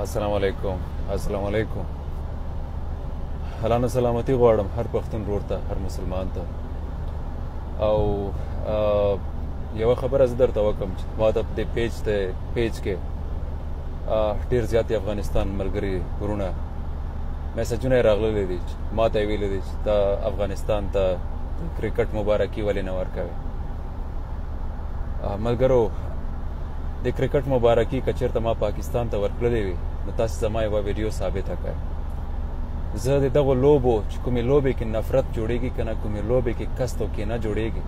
السلام علیکم. السلام علیکم. الله نه سلامتی غواړم هر پښتون ورور ته، هر مسلمان ته. او یوه خبره زه درته وکړم چې ما ته په دې پیج کې ډېر زیات افغانستان ملګري ورونه میسجونه یې راغلي دي چې ما ته یې ویلي دي چې ته افغانستان ته کرکټ مبارکي ولې نه ورکوې. ملګرو، د کرکټ مبارکي که چېرته ما پاکستان ته ورکړلې وي نو تاسې زما یوه ویډیو ثابته کړئ. زه د دغو لوبو چې کومې لوبې کې نفرت جوړېږي که نه کومې لوبې کې کست او کینه جوړېږي،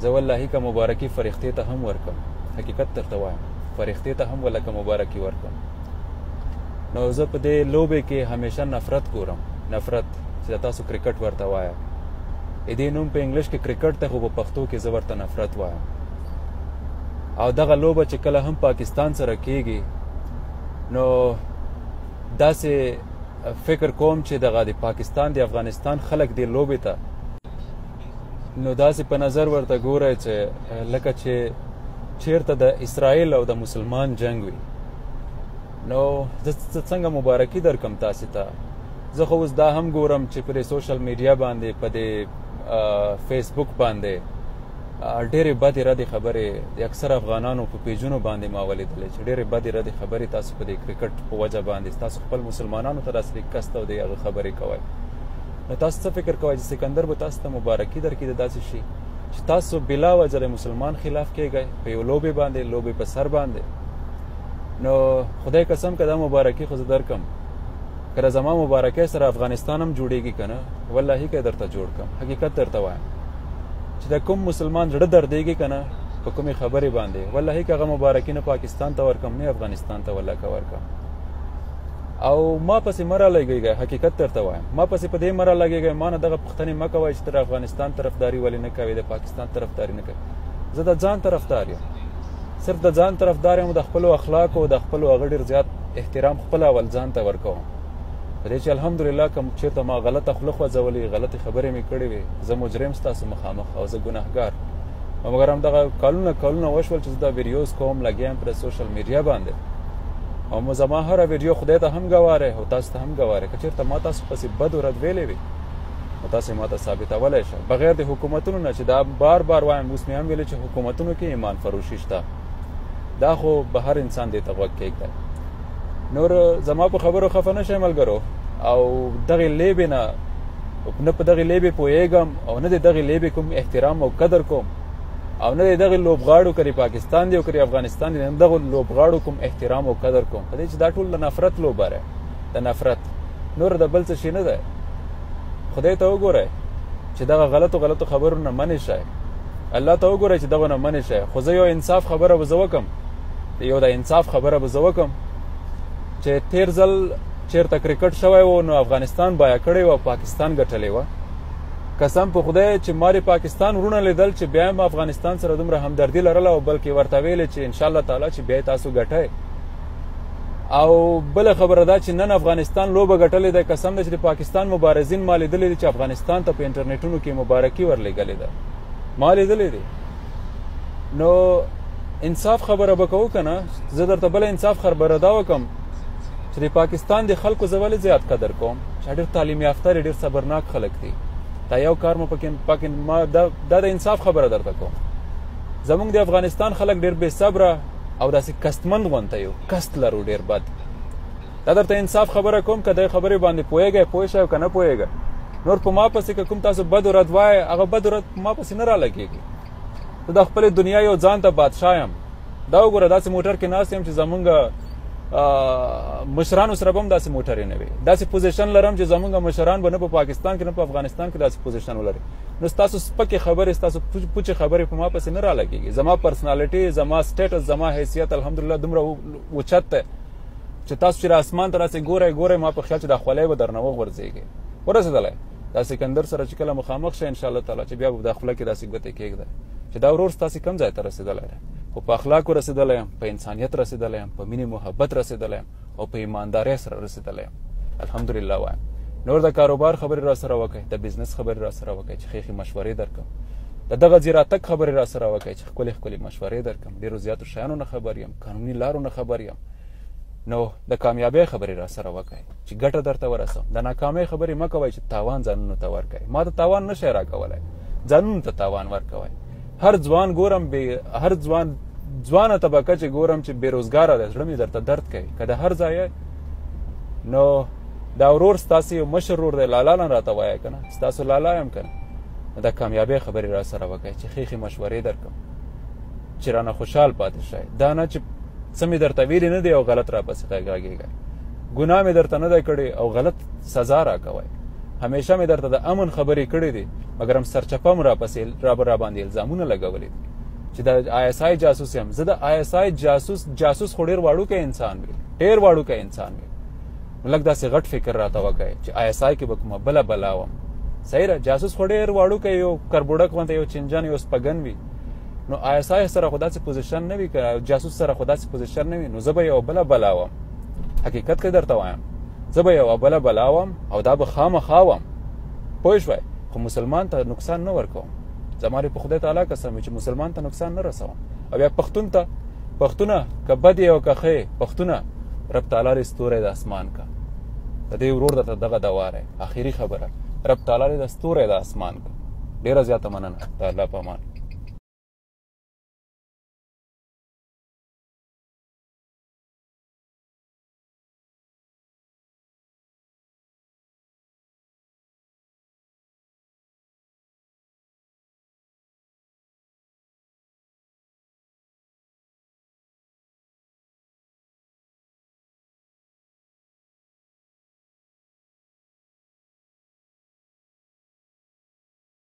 زه والله که مبارکي فرښتې ته هم ورکړم، حقیقت درته وایم، فرښتې ته هم ولکه مبارکي ورکړم. نو زه په دې لوبې کې همیشه نفرت ګورم، نفرت چې تاسو کرکټ ورته وایه. دې نوم په انګلیش کې کرکټ ته، خو په پښتو کې زه ورته نفرت وایم. او دغه لوبه چې کله هم پاکستان سره کیږي نو داسې فکر کوم چې دغه د پاکستان د افغانستان خلک دې لوبې ته نو داسې په نظر ورته ګورئ چې لکه چې چیرته د اسرائیل او د مسلمان جنگ وي. نو زه څنګه مبارکي درکم تاسې ته؟ زه خو اوس دا هم ګورم چې په دې سوشل میډیا باندې، په دې فیسبوک باندې ډېرې بدې ردې خبرې د اکثر افغانانو په پیجونو باندې ما ولیدلې چې ډېرې بدې ردې خبرې تاسو په دې کرکټ په وجه باندې تاسو خپل مسلمانانو ته داسې کست او د هغه خبرې کوئ. نو تاسو څه فکر کوئ چې سکندر به تاسو ته مبارکي درکړي د داسې شي چې تاسو بلا وجه د مسلمان خلاف کېږئ په یو لوبې باندې، لوبې په سر باندې؟ نو خدای قسم که دا مبارکي خو زه درکم، که زما مبارکۍ سره افغانستان هم جوړېږي که نه، والله که درته جوړ کړم، حقیقت درته وایم چې د کوم مسلمان زړه دردېږي که نه په کومې خبرې باندې، والله که هغه مبارکي نه پاکستان ته ورکړم نه افغانستان ته والله که ورکړم. او ما پسې مه رالګېږئ، حقیقت درته وایم، ما پسې په دې مه رالګېږئ، ما نه دغه پوښتنې مه کوئ چې ته د افغانستان طرفداري ولې نه کوې، د پاکستان طرفداري نه کوې. زه د ځان طرفدار یم، صرف د ځان طرفدار یم، د خپلو اخلاقو د خپلو هغه ډېر زیات احترام خپله اول ځان ته ورکوم. په دې چې الحمدلله که چېرته ما غلطه خوله خوځولې، غلطې خبرې مې کړې وې، زه مجرم ستاسو مخامخ او زه ګناهګار. مګر همدغه کلونه وشول چې زه دا ویډیوز کوم، لګیا یم پر سوشل میډیا باندې، او زما هره ویډیو خدای ته هم ګواره او تاسو ته هم ګواره. که چېرته ما تاسو پسې بد و رد ویلې وي نو تاسې ما ته ثابتولی شئ، بغیر د حکومتونو نه چې دا بار وایم، اوس مې هم ویلې چې حکومتونو کې ایمان فروشي شته، دا خو به هر انسان دې ته غوږ کېږدی. نور زما په خبرو خفه نه شئ ملګرو، او دغې لیبې نه په دغې لیبې پوهېږم او نه د دغې لیبې کوم احترام او قدر کوم، او نه د دغې لوبغاړو که د پاکستان دی او که د افغانستان دی، نه دغو لوبغاړو کوم احترام او قدر کوم، په دې چې دا ټول د نفرت لوبه دی، د نفرت، نور د بل څه شي نه دی. خدای ته وګورئ چې دغه غلطو خبرو نه منې شئ، الله ته وګورئ چې دغه نه منې شئ. خو زه یو انصاف خبره به زه وکړم، یو د انصاف خبره به زه وکړم چې تیر ځل چېرته کرکټ شوی و نو افغانستان بایا کړی و او پاکستان ګټلې وه. قسم په خدای چې ما د پاکستان وروڼه لیدل چې بیا هم افغانستان سره دومره همدردي لرله، او بلکې ورته ویلې چې انشاءالله تعالی چې بیا تاسو ګټئ. او بله خبره دا چې نن افغانستان لوبه ګټلې ده، قسم ده چې د پاکستان مبارزین ما لیدلي دي چې افغانستان ته په انټرنیټونو کې مبارکي ورلېږلې ده، ما لیدلې دي. نو انصاف خبره به کوو که نه؟ زه درته بله انصاف خبره دا وکړم چې د پاکستان د خلکو زه ولې زیات قدر کوم چې ډېر تعلیم یافته دي، ډېر صبرناک خلک دي. دا یو کار مو پکې ما دا د انصاف خبره درته کوم. زمونږ د افغانستان خلک ډېر بې صبره او داسې کستمند غونته یو، کست لرو ډېر بد. دا درته انصاف خبره کوم، که دې خبرې باندې پوهېږئ پوه شئ او که نه پوهېږئ. نور په ما پسې که کوم تاسو بد و رد وایئ، هغه بد و رد په ما پسې نه رالګېږي. زه د خپلې دنیا یو ځان ته بادشاه یم. دا وګوره داسې موټر کې ناست یم چې زمونږ مشرانو سره به هم داسې موټرې نه وي، داسې پوزیشن لرم چې زمونږ مشران به نه په پاکستان کې نه په افغانستان کې داسې پوزیشن ولري. نو ستاسو سپکې خبرې، ستاسو پوچې خبرې په ما پسې نه رالګېږي. زما پرسنالټي، زما سټیټس، زما حیثیت الحمدلله دومره اوچت دی چې تاسو چې اسمان ته داسې ګورئ ما په خیال چې دا خولۍ به درنه وغورځېږي. ورسېدلی دا سکندر سره چې کله مخامخ شئ انشاءالله تعالی چې بیا به دا خوله کې داسې ګوتې کېږدئ چې دا ورور ستاسې کوم ځای ته رسېدلی دی، خو په اخلاقو رسېدلی یم، په انسانیت رسېدلی یم، په مینې محبت رسېدلی یم او په ایماندارۍ سره رسېدلی یم، الحمدلله وایم. نور د کاروبار خبرې را سره وکړئ، د بزنس خبرې را سره وکړئ چې ښې مشورې درکړم، د دغه زیراتک خبرې را سره وکړئ چې ښکلې مشورې درکړم. ډېرو زیاتو شیانو نه خبر یم، قانوني لارو نه خبر یم. نو د کامیابۍ خبرې را سره وکړئ چې ګټه درته ورسوم د ناکامۍ خبرې مه کوئ چې تاوان ځانونو ته ورکوئ ما ته تاوان نشئ راکولی ځانونو ته تاوان ورکوئ هر ځوان ګورم هر ځوانه طبقه چې ګورم چې بېروزګاره ده زړه مې درته درد کوي که د هر ځایه نو دا ورور ستاسې یو مشر ورور دی لالا نه راته وایه که نه ستاسو لالا یم که نه نو د کامیابۍ خبرې را سره وکړئ چې ښې مشورې درکړم چې رانه خوشحال پاتې شئ دا نه چې څه مې درته ویلي نه دی او غلط راپسې غږېږئ ګناه مې درته نه دی کړی او غلط سزا راکوئ همیشه مې درته د امن خبرې کړې دي مګر هم سرچپه م را باندې الزامونه لګولي دي چې د ISI جاسوس یم زه د ISI جاسوس خو ډېر واړوکی انسان وي ډېر واړوکی انسان وي نو لږ داسې غټ فکر راته وکړئ چې ISI کې به کومه بله بلا وم صحیح ده جاسوس خو ډېر واړوکی یو کربوډک غوندې یو چنجن یو سپګن وي نو ISI سره خو داسې پوزیشن نه وي که جاسوس سره خو داسې پوزیشن نه وي نو زه به یو بله بلا وم حقیقت کې درته وایم زه به یوه بله بلا وم او دا به خامخا وم پوه شوئ خو مسلمان ته نقصان نه ورکوم زما په خدای تعالی قسم چې مسلمان ته نقصان نه رسوم او بیا پښتونه که بد یې او که ښه پښتونه رب تعالی دې ستوری د اسمان کا د دې ورور درته دغه دواره آخري خبره رب تعالی دې د ستوری د اسمان کا ډېره زیاته مننه د الله په امان